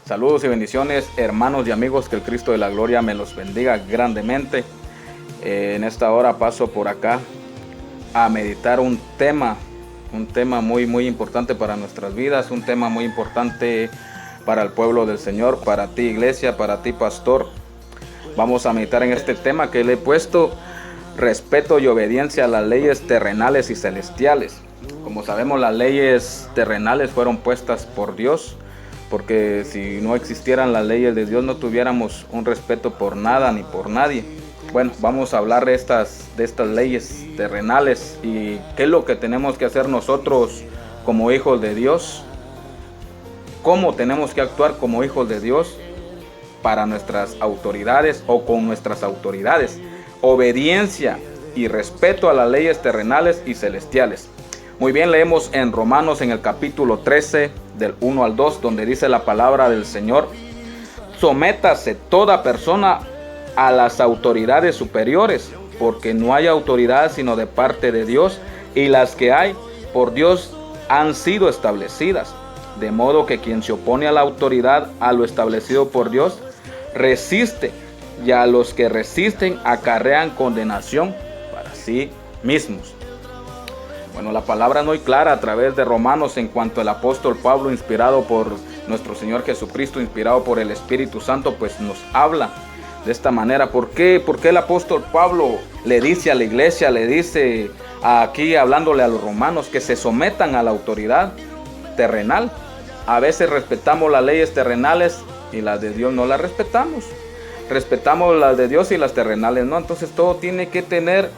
Saludos y bendiciones, hermanos y amigos, que el Cristo de la Gloria me los bendiga grandemente. En esta hora paso por acá a meditar un tema muy importante para nuestras vidas, un tema muy importante para el pueblo del Señor, para ti iglesia, para ti pastor. Vamos a meditar en este tema que le he puesto: respeto y obediencia a las leyes terrenales y celestiales. Como sabemos, las leyes terrenales fueron puestas por Dios, porque si no existieran las leyes de Dios no tuviéramos un respeto por nada ni por nadie. Bueno, vamos a hablar de estas leyes terrenales y qué es lo que tenemos que hacer nosotros como hijos de Dios, cómo tenemos que actuar como hijos de Dios para nuestras autoridades o con nuestras autoridades. Obediencia y respeto a las leyes terrenales y celestiales. Muy bien, leemos en Romanos en el capítulo 13 del 1 al 2, donde dice la palabra del Señor: sométase toda persona a las autoridades superiores, porque no hay autoridad sino de parte de Dios, y las que hay por Dios han sido establecidas. De modo que quien se opone a la autoridad, a lo establecido por Dios, resiste, y a los que resisten acarrean condenación para sí mismos. Bueno, la palabra es muy clara a través de Romanos en cuanto el apóstol Pablo, inspirado por nuestro Señor Jesucristo, inspirado por el Espíritu Santo, pues nos habla de esta manera. ¿Por qué? Porque el apóstol Pablo le dice a la iglesia, le dice aquí hablándole a los romanos, que se sometan a la autoridad terrenal. A veces respetamos las leyes terrenales y las de Dios no las respetamos. Respetamos las de Dios y las terrenales no. Entonces todo tiene que tener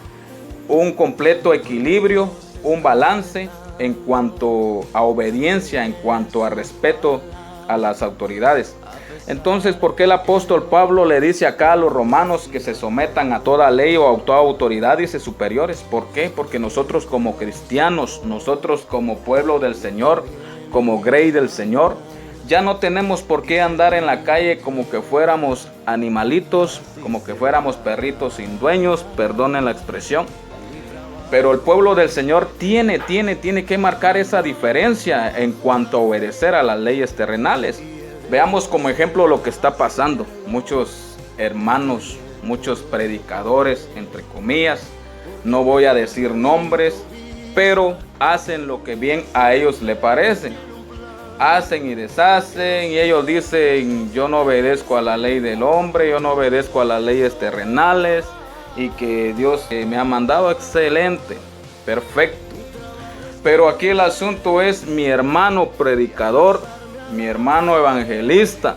un completo equilibrio, un balance en cuanto a obediencia, en cuanto a respeto a las autoridades. Entonces, ¿por qué el apóstol Pablo le dice acá a los romanos que se sometan a toda ley o a toda autoridad, dice superiores? ¿Por qué? Porque nosotros como cristianos, nosotros como pueblo del Señor, como grey del Señor, ya no tenemos por qué andar en la calle como que fuéramos animalitos, como que fuéramos perritos sin dueños, perdonen la expresión. Pero el pueblo del Señor tiene que marcar esa diferencia en cuanto a obedecer a las leyes terrenales. Veamos como ejemplo lo que está pasando. Muchos hermanos, muchos predicadores, entre comillas, no voy a decir nombres, pero hacen lo que bien a ellos les parece. Hacen y deshacen, y ellos dicen: yo no obedezco a la ley del hombre, yo no obedezco a las leyes terrenales, y que Dios me ha mandado. Excelente, perfecto. Pero aquí el asunto es mi hermano predicador, mi hermano evangelista.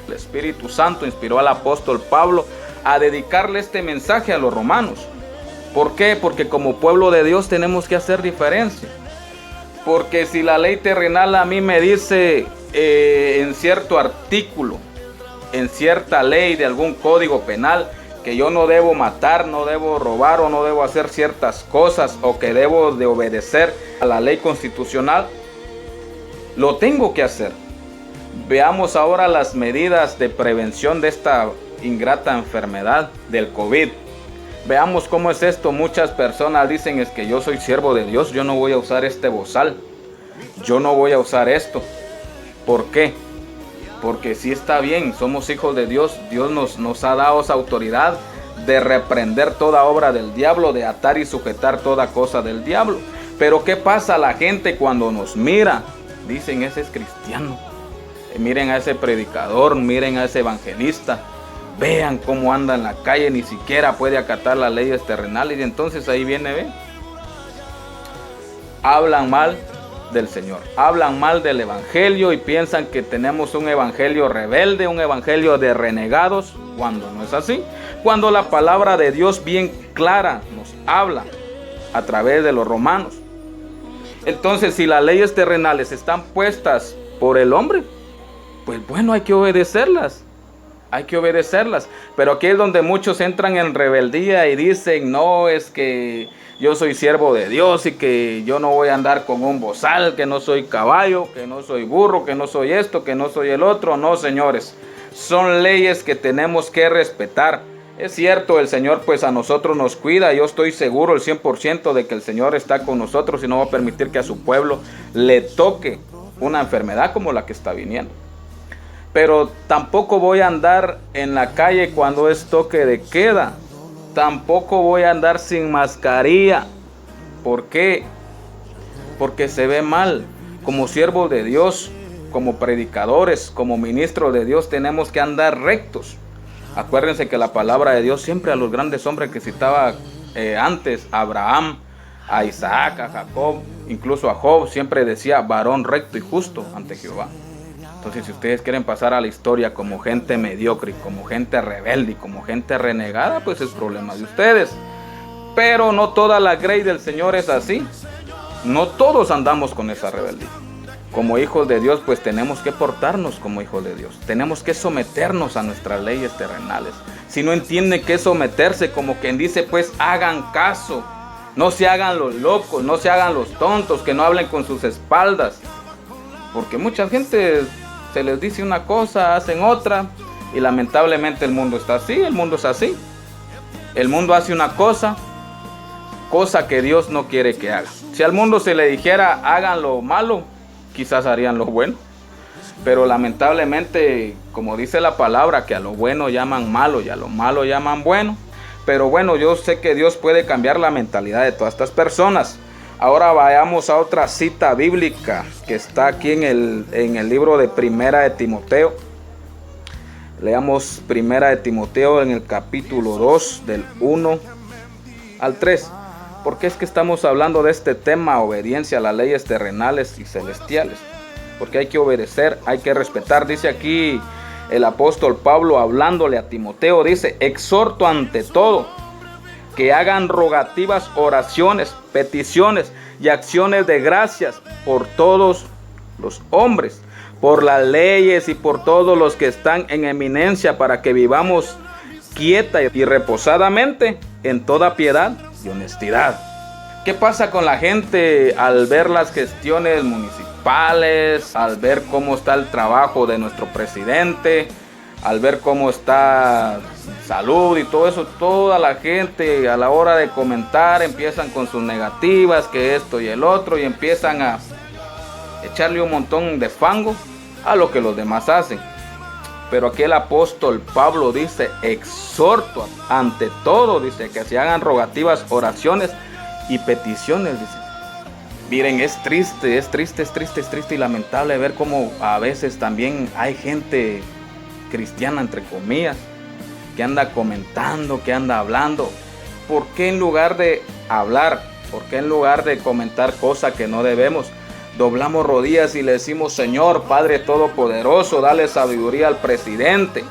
El Espíritu Santo inspiró al apóstol Pablo a dedicarle este mensaje a los romanos. ¿Por qué? Porque como pueblo de Dios tenemos que hacer diferencia. Porque si la ley terrenal a mí me dice en cierto artículo, en cierta ley de algún código penal, que yo no debo matar, no debo robar o no debo hacer ciertas cosas, o que debo de obedecer a la ley constitucional, lo tengo que hacer. Veamos ahora las medidas de prevención de esta ingrata enfermedad del COVID. Veamos cómo es esto. Muchas personas dicen: es que yo soy siervo de Dios, yo no voy a usar este bozal, yo no voy a usar esto. ¿Por qué? Porque sí está bien, somos hijos de Dios. Dios nos ha dado esa autoridad de reprender toda obra del diablo, de atar y sujetar toda cosa del diablo. Pero ¿qué pasa? La gente cuando nos mira, dicen: ese es cristiano. Miren a ese predicador, miren a ese evangelista. Vean cómo anda en la calle, ni siquiera puede acatar las leyes terrenales. Y entonces ahí viene, hablan mal del Señor, hablan mal del evangelio y piensan que tenemos un evangelio rebelde, un evangelio de renegados, cuando no es así. Cuando la palabra de Dios bien clara nos habla a través de los romanos. Entonces, si las leyes terrenales están puestas por el hombre, pues bueno, hay que obedecerlas. Hay que obedecerlas. Pero aquí es donde muchos entran en rebeldía y dicen: no, es que yo soy siervo de Dios y que yo no voy a andar con un bozal, que no soy caballo, que no soy burro, que no soy esto, que no soy el otro. No, señores, son leyes que tenemos que respetar. Es cierto, el Señor pues a nosotros nos cuida. Yo estoy seguro el 100% de que el Señor está con nosotros y no va a permitir que a su pueblo le toque una enfermedad como la que está viniendo. Pero tampoco voy a andar en la calle cuando es toque de queda. Tampoco voy a andar sin mascarilla. ¿Por qué? Porque se ve mal. Como siervos de Dios, como predicadores, como ministros de Dios, tenemos que andar rectos. Acuérdense que la palabra de Dios siempre a los grandes hombres que citaba antes, a Abraham, a Isaac, a Jacob, incluso a Job, siempre decía varón recto y justo ante Jehová. Entonces, si ustedes quieren pasar a la historia como gente mediocre, como gente rebelde y como gente renegada, pues es problema de ustedes. Pero no toda la grey del Señor es así. No todos andamos con esa rebeldía. Como hijos de Dios, pues tenemos que portarnos como hijos de Dios. Tenemos que someternos a nuestras leyes terrenales. Si no entienden qué es someterse, como quien dice, pues hagan caso. No se hagan los locos, no se hagan los tontos, que no hablen con sus espaldas. Porque mucha gente se les dice una cosa, hacen otra. Y lamentablemente el mundo está así, el mundo es así. El mundo hace una cosa que Dios no quiere que haga. Si al mundo se le dijera hagan lo malo, quizás harían lo bueno. Pero lamentablemente, como dice la palabra, que a lo bueno llaman malo y a lo malo llaman bueno. Pero bueno, yo sé que Dios puede cambiar la mentalidad de todas estas personas. Ahora vayamos a otra cita bíblica que está aquí en el libro de Primera de Timoteo. Leamos Primera de Timoteo en el capítulo 2 del 1 al 3. Porque es que estamos hablando de este tema, obediencia a las leyes terrenales y celestiales. Porque hay que obedecer, hay que respetar. Dice aquí el apóstol Pablo hablándole a Timoteo, dice: exhorto ante todo que hagan rogativas, oraciones, peticiones y acciones de gracias por todos los hombres, por las leyes y por todos los que están en eminencia, para que vivamos quieta y reposadamente en toda piedad y honestidad. ¿Qué pasa con la gente al ver las gestiones municipales, al ver cómo está el trabajo de nuestro presidente, al ver cómo está salud y todo eso? Toda la gente a la hora de comentar empiezan con sus negativas, que esto y el otro, y empiezan a echarle un montón de fango a lo que los demás hacen. Pero aquí el apóstol Pablo dice: exhorto ante todo, dice, que se hagan rogativas, oraciones y peticiones, dice. Miren, es triste y lamentable ver cómo a veces también hay gente cristiana, entre comillas, que anda comentando, que anda hablando. ¿Por qué en lugar de hablar, por qué en lugar de comentar cosas que no debemos, doblamos rodillas y le decimos: Señor, Padre Todopoderoso, dale sabiduría al presidente,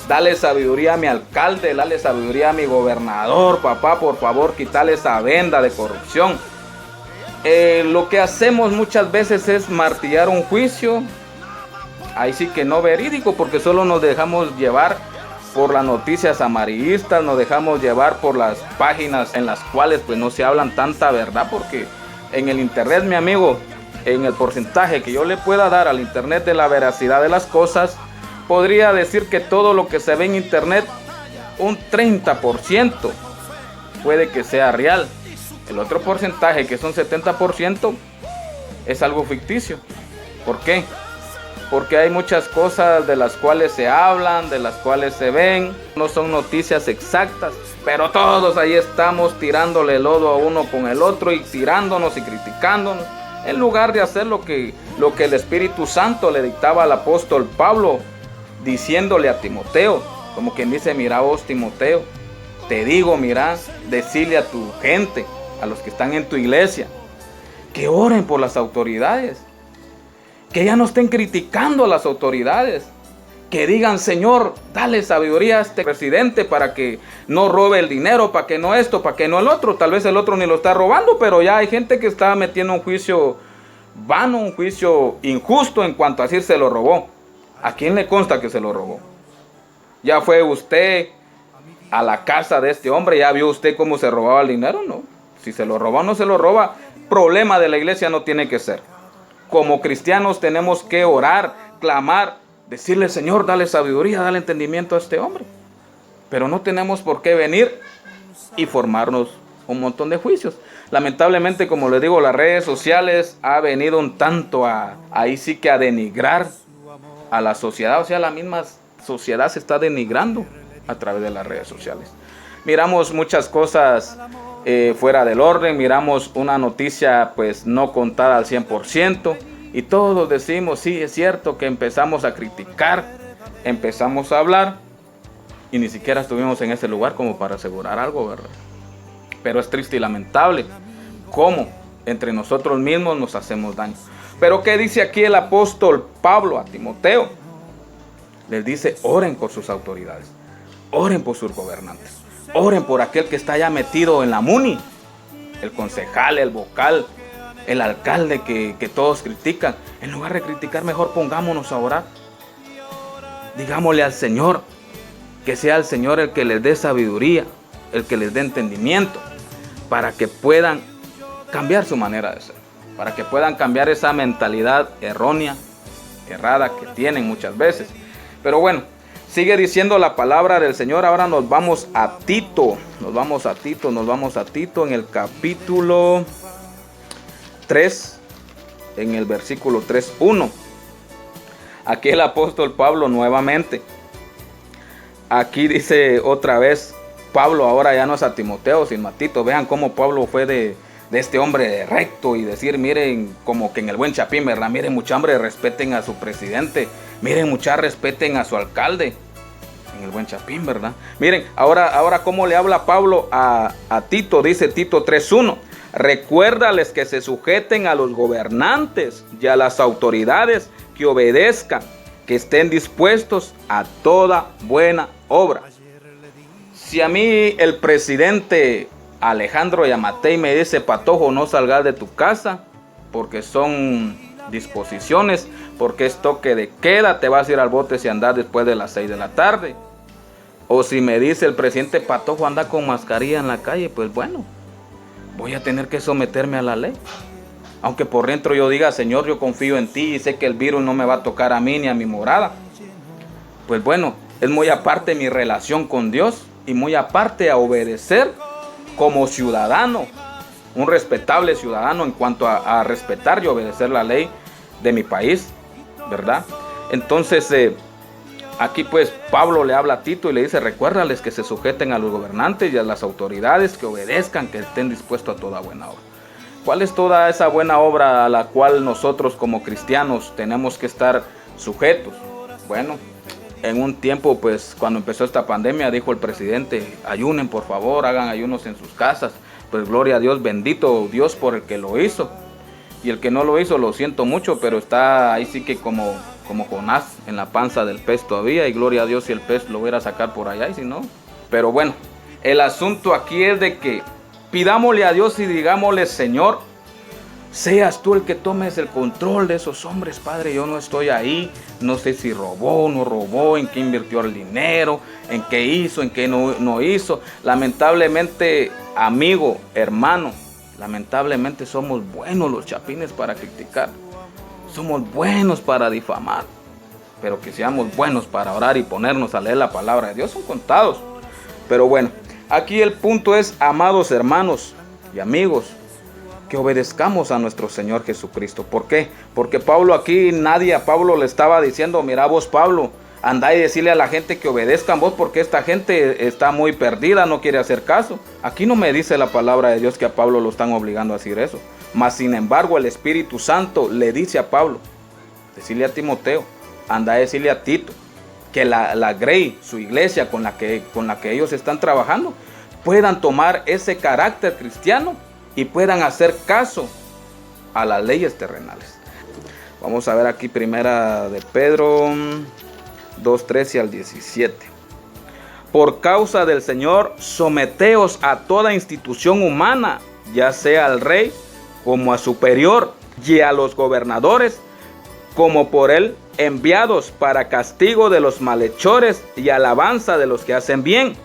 dale sabiduría a mi alcalde, dale sabiduría a mi gobernador, papá, por favor, quítale esa venda de corrupción? Lo que hacemos muchas veces es martillar un juicio, ahí sí que no verídico, porque solo nos dejamos llevar por las noticias amarillistas, nos dejamos llevar por las páginas en las cuales pues no se hablan tanta verdad, porque en el internet, mi amigo, en el porcentaje que yo le pueda dar al internet de la veracidad de las cosas, podría decir que todo lo que se ve en internet, un 30% puede que sea real. El otro porcentaje, que son 70%, es algo ficticio. ¿Por qué? Porque hay muchas cosas de las cuales se hablan, de las cuales se ven, no son noticias exactas, pero todos ahí estamos tirándole lodo a uno con el otro y tirándonos y criticándonos, en lugar de hacer lo que el Espíritu Santo le dictaba al apóstol Pablo, diciéndole a Timoteo, como quien dice: mira vos, Timoteo, te digo, mira, decirle a tu gente, a los que están en tu iglesia, que oren por las autoridades, que ya no estén criticando a las autoridades, que digan: Señor, dale sabiduría a este presidente para que no robe el dinero, para que no esto, para que no el otro. Tal vez el otro ni lo está robando, pero ya hay gente que está metiendo un juicio vano, un juicio injusto en cuanto a decir se lo robó. ¿A quién le consta que se lo robó? ¿Ya fue usted a la casa de este hombre? ¿Ya vio usted cómo se robaba el dinero? No. Si se lo roba o no se lo roba, problema de la iglesia no tiene que ser. Como cristianos tenemos que orar, clamar, decirle: Señor, dale sabiduría, dale entendimiento a este hombre. Pero no tenemos por qué venir y formarnos un montón de juicios. Lamentablemente, como les digo, las redes sociales ha venido un tanto ahí sí que a denigrar a la sociedad, o sea, la misma sociedad se está denigrando a través de las redes sociales. Miramos muchas cosas fuera del orden, miramos una noticia pues no contada al 100% y todos decimos, sí, es cierto, que empezamos a criticar, empezamos a hablar y ni siquiera estuvimos en ese lugar como para asegurar algo, ¿verdad? Pero es triste y lamentable cómo entre nosotros mismos nos hacemos daño. Pero ¿qué dice aquí el apóstol Pablo a Timoteo? Les dice, oren por sus autoridades, oren por sus gobernantes, oren por aquel que está ya metido en la MUNI, el concejal, el vocal, el alcalde que todos critican. En lugar de criticar, mejor pongámonos a orar. Digámosle al Señor, que sea el Señor el que les dé sabiduría, el que les dé entendimiento, para que puedan cambiar su manera de ser, para que puedan cambiar esa mentalidad errónea, errada que tienen muchas veces. Pero bueno, sigue diciendo la palabra del Señor. Ahora nos vamos a Tito, nos vamos a Tito en el capítulo 3, en el versículo 3:1. Aquí el apóstol Pablo nuevamente, aquí dice otra vez, Pablo ahora ya no es a Timoteo, sino a Tito. Vean cómo Pablo fue de este hombre recto y decir, miren, como que en el buen Chapín, ¿verdad? Miren, mucha hombre, respeten a su presidente. Miren, mucha, respeten a su alcalde. En el buen Chapín, ¿verdad? Miren, ahora cómo le habla Pablo a Tito. Dice Tito 3:1. Recuérdales que se sujeten a los gobernantes y a las autoridades, que obedezcan, que estén dispuestos a toda buena obra. Si a mí el presidente Alejandro Yamatei me dice, Patojo, no salgas de tu casa, porque son disposiciones, porque es toque de queda, te vas a ir al bote si andas después de las 6 de la tarde. O si me dice el presidente, Patojo, anda con mascarilla en la calle, pues bueno, voy a tener que someterme a la ley. Aunque por dentro yo diga, Señor, yo confío en ti y sé que el virus no me va a tocar a mí ni a mi morada. Pues bueno, es muy aparte mi relación con Dios y muy aparte a obedecer como ciudadano, un respetable ciudadano en cuanto a respetar y obedecer la ley de mi país, ¿verdad? Entonces, aquí pues Pablo le habla a Tito y le dice, recuérdales que se sujeten a los gobernantes y a las autoridades, que obedezcan, que estén dispuestos a toda buena obra. ¿Cuál es toda esa buena obra a la cual nosotros como cristianos tenemos que estar sujetos? Bueno, en un tiempo, pues cuando empezó esta pandemia, dijo el presidente, ayunen por favor, hagan ayunos en sus casas. Pues gloria a Dios, bendito Dios por el que lo hizo. Y el que no lo hizo, lo siento mucho, pero está ahí sí que como Jonás en la panza del pez todavía. Y gloria a Dios si el pez lo hubiera a sacar por allá y si no. Pero bueno, el asunto aquí es de que pidámosle a Dios y digámosle, Señor, seas tú el que tomes el control de esos hombres, Padre. Yo no estoy ahí, no sé si robó o no robó, en qué invirtió el dinero, en qué hizo, en qué no hizo. Lamentablemente, amigo, hermano, lamentablemente somos buenos los chapines para criticar. Somos buenos para difamar. Pero que seamos buenos para orar y ponernos a leer la palabra de Dios son contados. Pero bueno, aquí el punto es, amados hermanos y amigos, que obedezcamos a nuestro Señor Jesucristo. ¿Por qué? Porque Pablo aquí, nadie a Pablo le estaba diciendo, mira vos, Pablo, andá y decirle a la gente que obedezcan vos, porque esta gente está muy perdida, no quiere hacer caso. Aquí no me dice la palabra de Dios que a Pablo lo están obligando a decir eso. Mas sin embargo el Espíritu Santo le dice a Pablo, decirle a Timoteo, anda a decirle a Tito, que la Grey, su iglesia con la que ellos están trabajando, puedan tomar ese carácter cristiano y puedan hacer caso a las leyes terrenales. Vamos a ver aquí primera de Pedro 2:13 al 17. Por causa del Señor, someteos a toda institución humana, ya sea al rey como a superior, y a los gobernadores como por él enviados, para castigo de los malhechores y alabanza de los que hacen bien.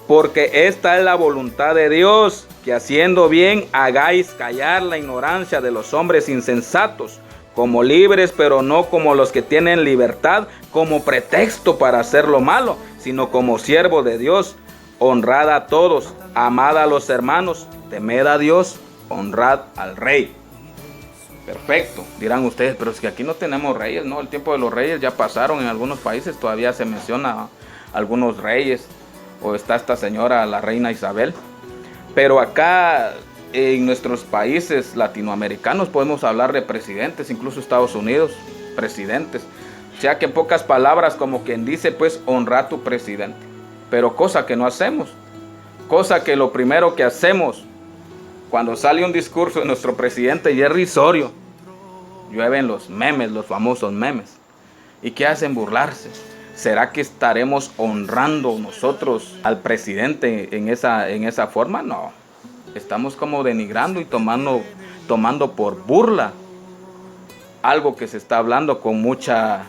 Porque esta es la voluntad de Dios, que haciendo bien hagáis callar la ignorancia de los hombres insensatos, como libres, pero no como los que tienen libertad como pretexto para hacer lo malo, sino como siervos de Dios. Honrad a todos, amad a los hermanos, temed a Dios, honrad al Rey. Perfecto, dirán ustedes, pero es que aquí no tenemos reyes, ¿no? El tiempo de los reyes ya pasaron, en algunos países todavía se menciona algunos reyes, o está esta señora, la reina Isabel. Pero acá en nuestros países latinoamericanos podemos hablar de presidentes, incluso Estados Unidos, presidentes. O sea que en pocas palabras, como quien dice, pues honra a tu presidente. Pero cosa que no hacemos, cosa que lo primero que hacemos cuando sale un discurso de nuestro presidente y es risorio, llueven los memes, los famosos memes. ¿Y qué hacen? Burlarse. ¿Será que estaremos honrando nosotros al presidente en esa forma? No. Estamos como denigrando y tomando por burla algo que se está hablando con mucha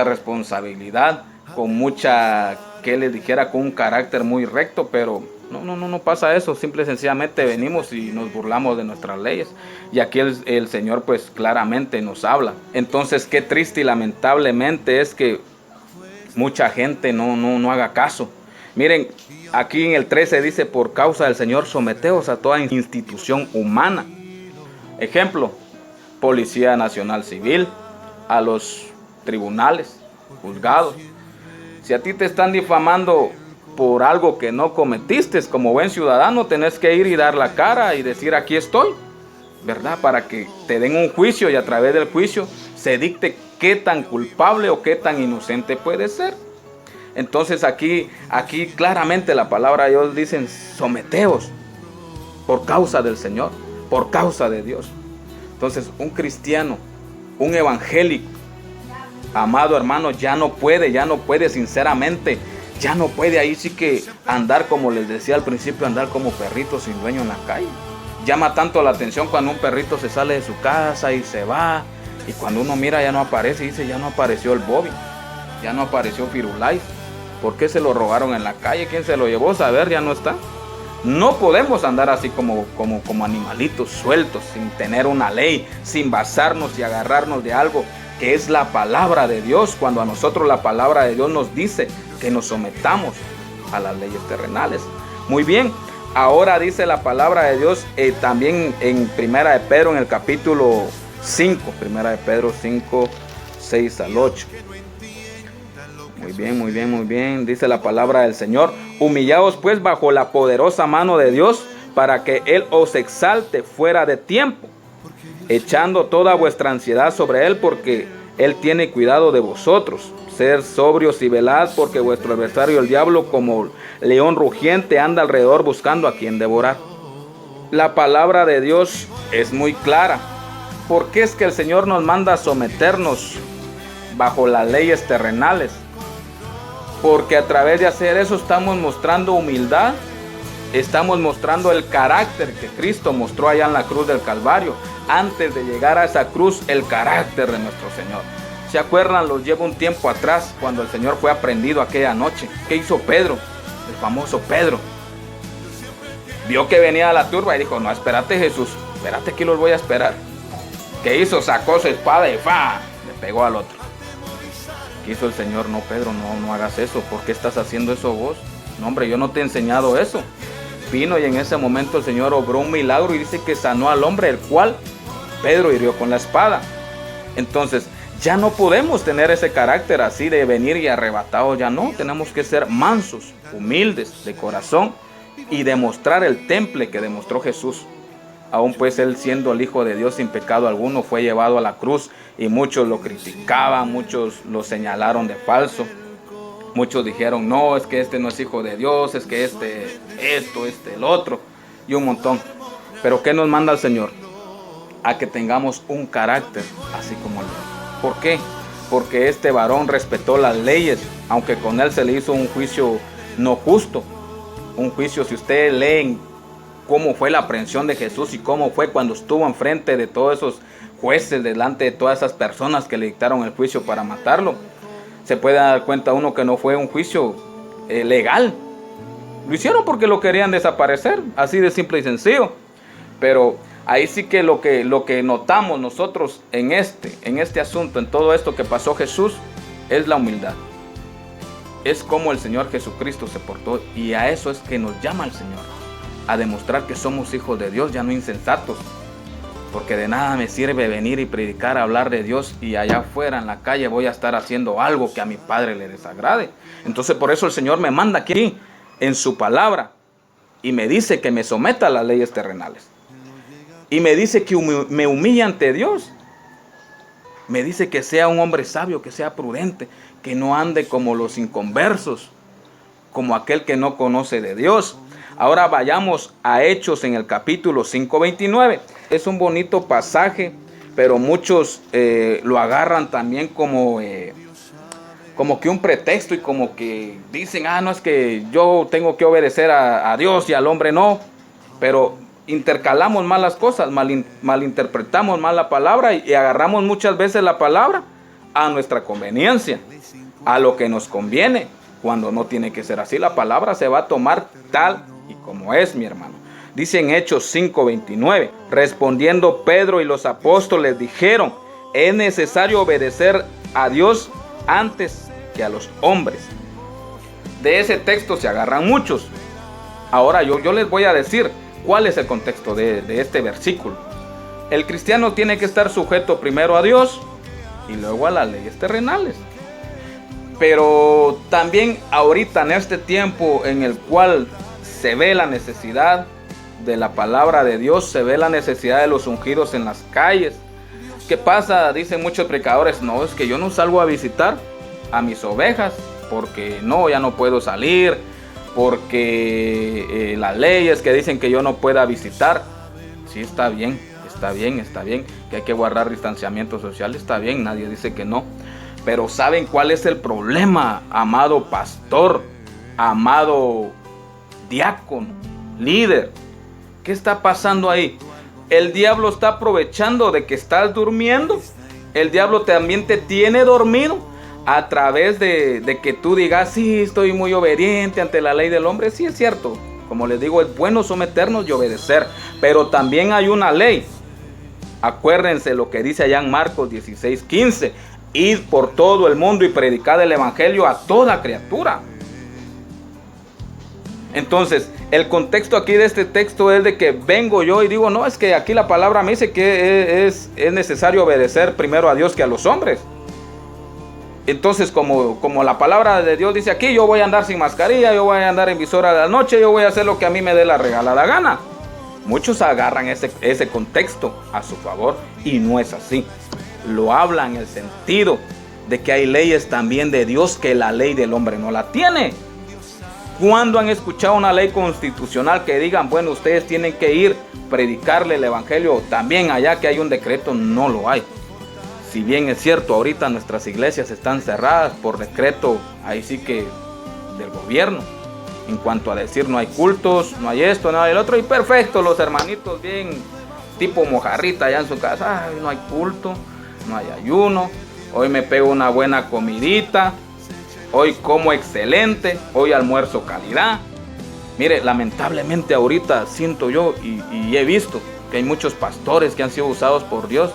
responsabilidad, que les dijera, con un carácter muy recto, pero no pasa eso. Simple y sencillamente venimos y nos burlamos de nuestras leyes. Y aquí el Señor pues claramente nos habla. Entonces qué triste y lamentablemente es que mucha gente no haga caso. Miren, aquí en el 13 dice: por causa del Señor, someteos a toda institución humana. Ejemplo, Policía Nacional Civil, a los tribunales, juzgados. Si a ti te están difamando por algo que no cometiste, como buen ciudadano, tenés que ir y dar la cara y decir: aquí estoy, ¿verdad? Para que te den un juicio y a través del juicio se dicte qué tan culpable o qué tan inocente puede ser. Entonces aquí claramente la palabra de Dios dice: someteos por causa del Señor, por causa de Dios. Entonces un cristiano, un evangélico, amado hermano, ya no puede sinceramente, ya no puede ahí sí que andar, como les decía al principio, andar como perrito sin dueño en la calle. Llama tanto la atención cuando un perrito se sale de su casa y se va, y cuando uno mira ya no aparece, y dice: ya no apareció el Bobby, ya no apareció Firulais. ¿Por qué se lo robaron en la calle? ¿Quién se lo llevó? Saber, ya no está. No podemos andar así como animalitos sueltos, sin tener una ley, sin basarnos y agarrarnos de algo que es la palabra de Dios, cuando a nosotros la palabra de Dios nos dice que nos sometamos a las leyes terrenales. Muy bien, ahora dice la palabra de Dios también en Primera de Pedro, en el capítulo 5, Primera de Pedro 5, 6 al 8. Muy bien, dice la palabra del Señor: humillaos pues bajo la poderosa mano de Dios, para que Él os exalte fuera de tiempo, echando toda vuestra ansiedad sobre Él, porque Él tiene cuidado de vosotros. Ser sobrios y velad, porque vuestro adversario el diablo, como león rugiente, anda alrededor buscando a quien devorar. La palabra de Dios es muy clara. ¿Por qué es que el Señor nos manda a someternos bajo las leyes terrenales? Porque a través de hacer eso estamos mostrando humildad, estamos mostrando el carácter que Cristo mostró allá en la cruz del Calvario. Antes de llegar a esa cruz, el carácter de nuestro Señor. ¿Se acuerdan? Los llevo un tiempo atrás, cuando el Señor fue aprendido aquella noche. ¿Qué hizo Pedro? El famoso Pedro. Vio que venía la turba y dijo: no, espérate, Jesús, espérate, aquí los voy a esperar. ¿Qué hizo? Sacó su espada y ¡fa! Le pegó al otro. ¿Qué hizo el Señor? No, Pedro, no hagas eso. ¿Por qué estás haciendo eso vos? No, hombre, yo no te he enseñado eso. Vino y en ese momento el Señor obró un milagro y dice que sanó al hombre, el cual Pedro hirió con la espada. Entonces, ya no podemos tener ese carácter así de venir y arrebatados, ya no. Tenemos que ser mansos, humildes de corazón y demostrar el temple que demostró Jesús. Aún pues Él, siendo el Hijo de Dios sin pecado alguno, fue llevado a la cruz y muchos lo criticaban, muchos lo señalaron de falso. Muchos dijeron: no, es que este no es hijo de Dios, es que el otro, y un montón. Pero ¿qué nos manda el Señor? A que tengamos un carácter así como Él. ¿Por qué? Porque este varón respetó las leyes, aunque con él se le hizo un juicio no justo. Un juicio, si ustedes leen cómo fue la aprehensión de Jesús y cómo fue cuando estuvo enfrente de todos esos jueces, delante de todas esas personas que le dictaron el juicio para matarlo, se puede dar cuenta uno que no fue un juicio legal. Lo hicieron porque lo querían desaparecer, así de simple y sencillo. Pero ahí sí que lo que notamos nosotros en este asunto, en todo esto que pasó Jesús, es la humildad. Es como el Señor Jesucristo se portó, y a eso es que nos llama el Señor, a demostrar que somos hijos de Dios, ya no insensatos, Porque de nada me sirve venir y predicar, hablar de Dios, y allá afuera en la calle voy a estar haciendo algo que a mi Padre le desagrade. Entonces por eso el Señor me manda aquí en su palabra y me dice que me someta a las leyes terrenales. Y me dice que me humille ante Dios. Me dice que sea un hombre sabio, que sea prudente, que no ande como los inconversos, como aquel que no conoce de Dios. Ahora vayamos a Hechos en el capítulo 5:29. Es un bonito pasaje, pero muchos lo agarran también como que un pretexto y como que dicen, no es que yo tengo que obedecer a Dios y al hombre no. Pero intercalamos mal las cosas, malinterpretamos mal la palabra y agarramos muchas veces la palabra a nuestra conveniencia, a lo que nos conviene, cuando no tiene que ser así. La palabra se va a tomar tal y como es, mi hermano. Dice en Hechos 5:29, respondiendo Pedro y los apóstoles dijeron, es necesario obedecer a Dios antes que a los hombres. De ese texto se agarran muchos. Ahora yo les voy a decir cuál es el contexto de este versículo. El cristiano tiene que estar sujeto primero a Dios y luego a las leyes terrenales. Pero también ahorita en este tiempo en el cual se ve la necesidad de la palabra de Dios, se ve la necesidad de los ungidos en las calles. ¿Qué pasa? Dicen muchos predicadores, no, es que yo no salgo a visitar a mis ovejas porque no, ya no puedo salir, porque las leyes que dicen que yo no pueda visitar. Sí, está bien, que hay que guardar distanciamiento social, está bien, nadie dice que no. Pero ¿saben cuál es el problema, amado pastor, amado diácono, líder? ¿Qué está pasando ahí? El diablo está aprovechando de que estás durmiendo. El diablo también te tiene dormido a través de que tú digas, sí, estoy muy obediente ante la ley del hombre. Sí, es cierto. Como les digo, es bueno someternos y obedecer. Pero también hay una ley. Acuérdense lo que dice allá en Marcos 16:15. Id por todo el mundo y predicad el evangelio a toda criatura. Entonces, el contexto aquí de este texto es de que vengo yo y digo, no, es que aquí la palabra me dice que es necesario obedecer primero a Dios que a los hombres. Entonces, como la palabra de Dios dice aquí, yo voy a andar sin mascarilla, yo voy a andar en visor a la noche, yo voy a hacer lo que a mí me dé la regalada gana. Muchos agarran ese contexto a su favor y no es así. Lo hablan en el sentido de que hay leyes también de Dios que la ley del hombre no la tiene. ¿Cuándo han escuchado una ley constitucional que digan, bueno, ustedes tienen que ir predicarle el evangelio también allá que hay un decreto? No lo hay. Si bien es cierto, ahorita nuestras iglesias están cerradas por decreto, ahí sí que del gobierno. En cuanto a decir no hay cultos, no hay esto, no hay el otro, y perfecto, los hermanitos bien tipo mojarrita allá en su casa, ay, no hay culto, no hay ayuno, hoy me pego una buena comidita, hoy como excelente, hoy almuerzo calidad. Mire, lamentablemente ahorita siento yo y he visto que hay muchos pastores que han sido usados por Dios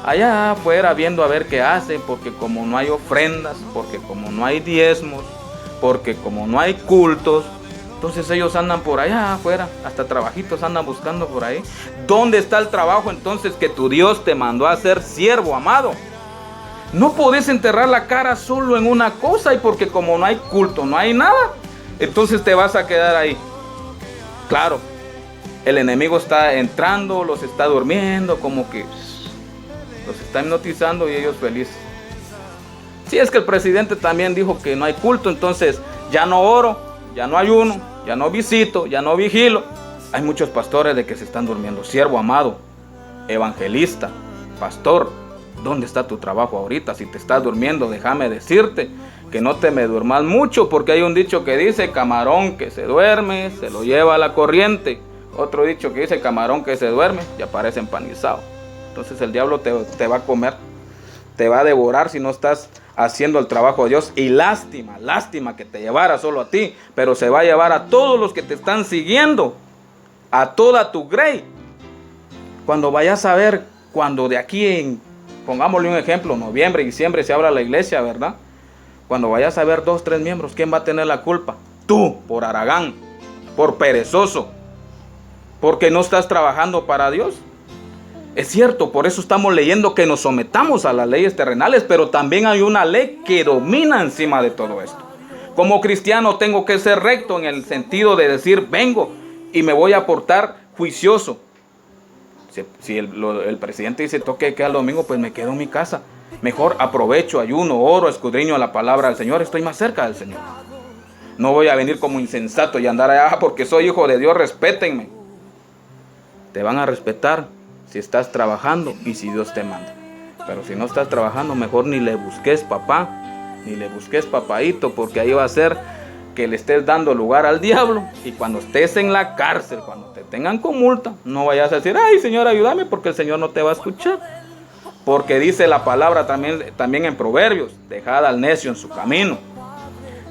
allá afuera viendo a ver qué hacen, porque como no hay ofrendas, porque como no hay diezmos, porque como no hay cultos, entonces ellos andan por allá afuera, hasta trabajitos andan buscando por ahí. ¿Dónde está el trabajo entonces que tu Dios te mandó a hacer siervo, amado? No podés enterrar la cara solo en una cosa y porque como no hay culto, no hay nada, entonces te vas a quedar ahí. Claro, el enemigo está entrando, los está durmiendo, como que los está hipnotizando y ellos felices. Si es que el presidente también dijo que no hay culto, entonces ya no oro, ya no ayuno, ya no visito, ya no vigilo. Hay muchos pastores de que se están durmiendo. Siervo amado, evangelista, pastor, ¿dónde está tu trabajo ahorita? Si te estás durmiendo, déjame decirte que no te me duermas mucho, porque hay un dicho que dice, camarón que se duerme, se lo lleva a la corriente. Otro dicho que dice, camarón que se duerme, ya parece empanizado. Entonces el diablo te va a comer, te va a devorar si no estás haciendo el trabajo de Dios. Y lástima que te llevara solo a ti, pero se va a llevar a todos los que te están siguiendo, a toda tu grey. Cuando vayas a ver, cuando de aquí pongámosle un ejemplo, noviembre, diciembre se abra la iglesia, ¿verdad? Cuando vayas a ver 2, 3 miembros, ¿quién va a tener la culpa? Tú, por haragán, por perezoso, porque no estás trabajando para Dios. Es cierto, por eso estamos leyendo que nos sometamos a las leyes terrenales, pero también hay una ley que domina encima de todo esto. Como cristiano tengo que ser recto en el sentido de decir, vengo y me voy a portar juicioso. Si el presidente dice, toque que al domingo, pues me quedo en mi casa. Mejor aprovecho, ayuno, oro, escudriño la palabra del Señor, estoy más cerca del Señor. No voy a venir como insensato y andar allá porque soy hijo de Dios, respétenme. Te van a respetar si estás trabajando y si Dios te manda. Pero si no estás trabajando, mejor ni le busques papá, ni le busques papaíto, porque ahí va a ser que le estés dando lugar al diablo. Y cuando estés en la cárcel, cuando te tengan con multa, no vayas a decir, ay Señor, ayúdame, porque el Señor no te va a escuchar. Porque dice la palabra también en Proverbios, dejad al necio en su camino.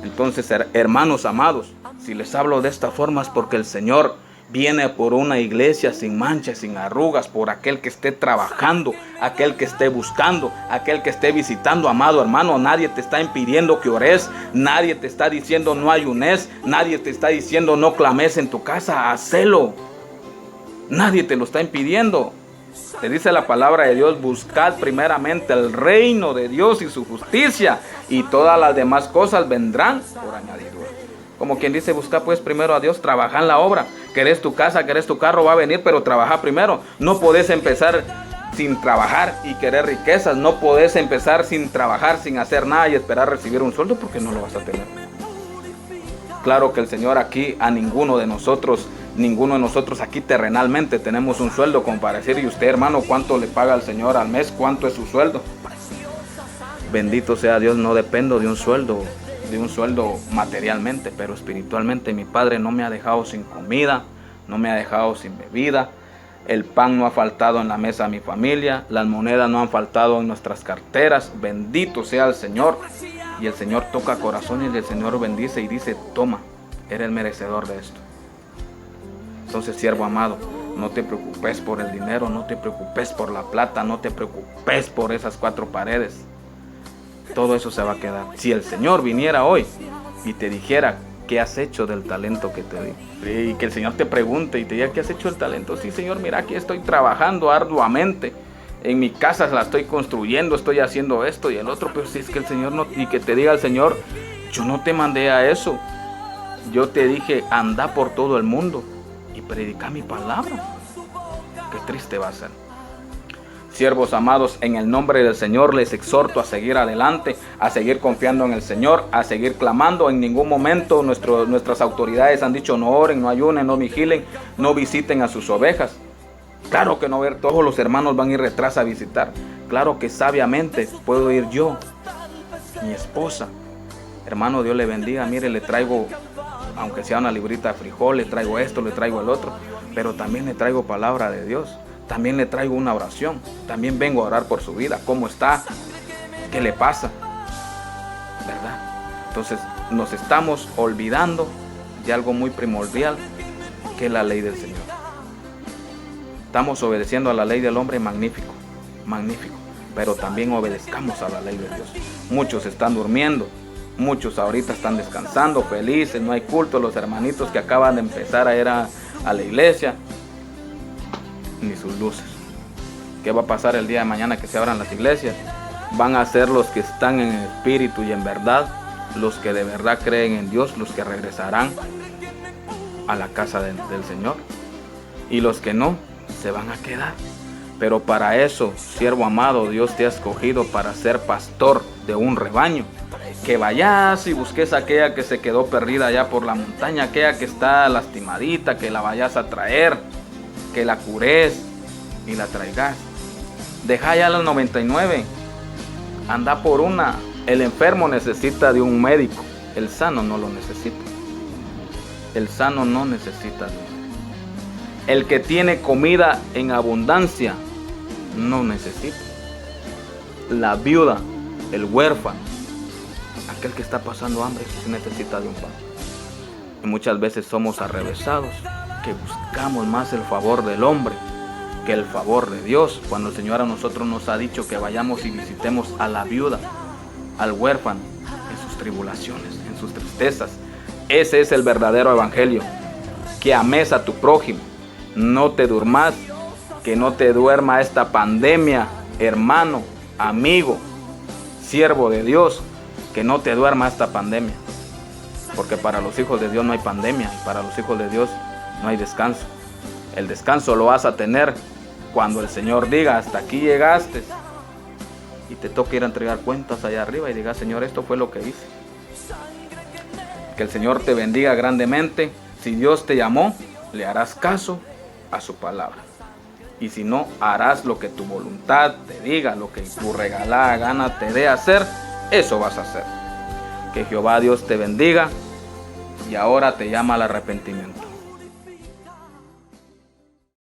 Entonces, hermanos amados, si les hablo de esta forma es porque el Señor viene por una iglesia sin manchas, sin arrugas, por aquel que esté trabajando, aquel que esté buscando, aquel que esté visitando. Amado hermano, nadie te está impidiendo que ores, nadie te está diciendo no ayunes, nadie te está diciendo no clames en tu casa, hacelo. Nadie te lo está impidiendo. Te dice la palabra de Dios, buscad primeramente el reino de Dios y su justicia, y todas las demás cosas vendrán por añadidura. Como quien dice, busca pues primero a Dios, trabaja en la obra. Querés tu casa, querés tu carro, va a venir, pero trabaja primero. No podés empezar sin trabajar y querer riquezas. No podés empezar sin trabajar, sin hacer nada y esperar recibir un sueldo, porque no lo vas a tener. Claro que el Señor aquí a ninguno de nosotros aquí terrenalmente tenemos un sueldo como para decir, y usted hermano, ¿cuánto le paga al Señor al mes? ¿Cuánto es su sueldo? Bendito sea Dios, no dependo de un sueldo materialmente, pero espiritualmente mi Padre no me ha dejado sin comida, no me ha dejado sin bebida. El pan no ha faltado en la mesa de mi familia, las monedas no han faltado en nuestras carteras. Bendito sea el Señor. Y el Señor toca corazones y el Señor bendice y dice, toma, eres merecedor de esto. Entonces, siervo amado, no te preocupes por el dinero, no te preocupes por la plata, no te preocupes por esas 4 paredes. Todo eso se va a quedar. Si el Señor viniera hoy y te dijera, ¿qué has hecho del talento que te di? Y que el Señor te pregunte y te diga, ¿qué has hecho del talento? Sí, Señor, mira, aquí estoy trabajando arduamente. En mi casa la estoy construyendo, estoy haciendo esto y el otro. Pero si es que el Señor no, y que te diga el Señor, yo no te mandé a eso. Yo te dije, anda por todo el mundo y predica mi palabra. Qué triste va a ser. Siervos amados, en el nombre del Señor les exhorto a seguir adelante, a seguir confiando en el Señor, a seguir clamando. En ningún momento nuestras autoridades han dicho no oren, no ayunen, no vigilen, no visiten a sus ovejas. Claro que no ver, todos los hermanos van a ir detrás a visitar. Claro que sabiamente puedo ir yo, mi esposa. Hermano, Dios le bendiga. Mire, le traigo, aunque sea una librita de frijol, le traigo esto, le traigo el otro, pero también le traigo palabra de Dios. También le traigo una oración. También vengo a orar por su vida. ¿Cómo está? ¿Qué le pasa? ¿Verdad? Entonces nos estamos olvidando de algo muy primordial, que es la ley del Señor. Estamos obedeciendo a la ley del hombre, magnífico, magnífico. Pero también obedezcamos a la ley de Dios. Muchos están durmiendo. Muchos ahorita están descansando, felices, no hay culto. Los hermanitos que acaban de empezar a ir a la iglesia, ni sus luces. ¿Qué va a pasar el día de mañana que se abran las iglesias? Van a ser los que están en espíritu y en verdad, los que de verdad creen en Dios, los que regresarán a la casa del Señor. Y los que no, se van a quedar. Pero para eso, siervo amado, Dios te ha escogido para ser pastor de un rebaño. Que vayas y busques a aquella que se quedó perdida allá por la montaña, aquella que está lastimadita, que la vayas a traer, que la cures y la traigas. Deja ya las 99, anda por una. El enfermo necesita de un médico, el sano no lo necesita. El sano no necesita de él. El que tiene comida en abundancia no necesita. La viuda, el huérfano, aquel que está pasando hambre, sí necesita de un pan. Y muchas veces somos arrevesados, que buscamos más el favor del hombre que el favor de Dios, cuando el Señor a nosotros nos ha dicho que vayamos y visitemos a la viuda, al huérfano, en sus tribulaciones, en sus tristezas. Ese es el verdadero evangelio, que ames a tu prójimo, no te durmas que no te duerma esta pandemia, hermano, amigo, siervo de Dios, que no te duerma esta pandemia. Porque para los hijos de Dios no hay pandemia, y para los hijos de Dios no hay descanso. El descanso lo vas a tener cuando el Señor diga, hasta aquí llegaste, y te toca ir a entregar cuentas allá arriba y diga, Señor, esto fue lo que hice. Que el Señor te bendiga grandemente. Si Dios te llamó, le harás caso a su palabra. Y si no, harás lo que tu voluntad te diga, lo que tu regalada gana te dé hacer, eso vas a hacer. Que Jehová Dios te bendiga y ahora te llama al arrepentimiento.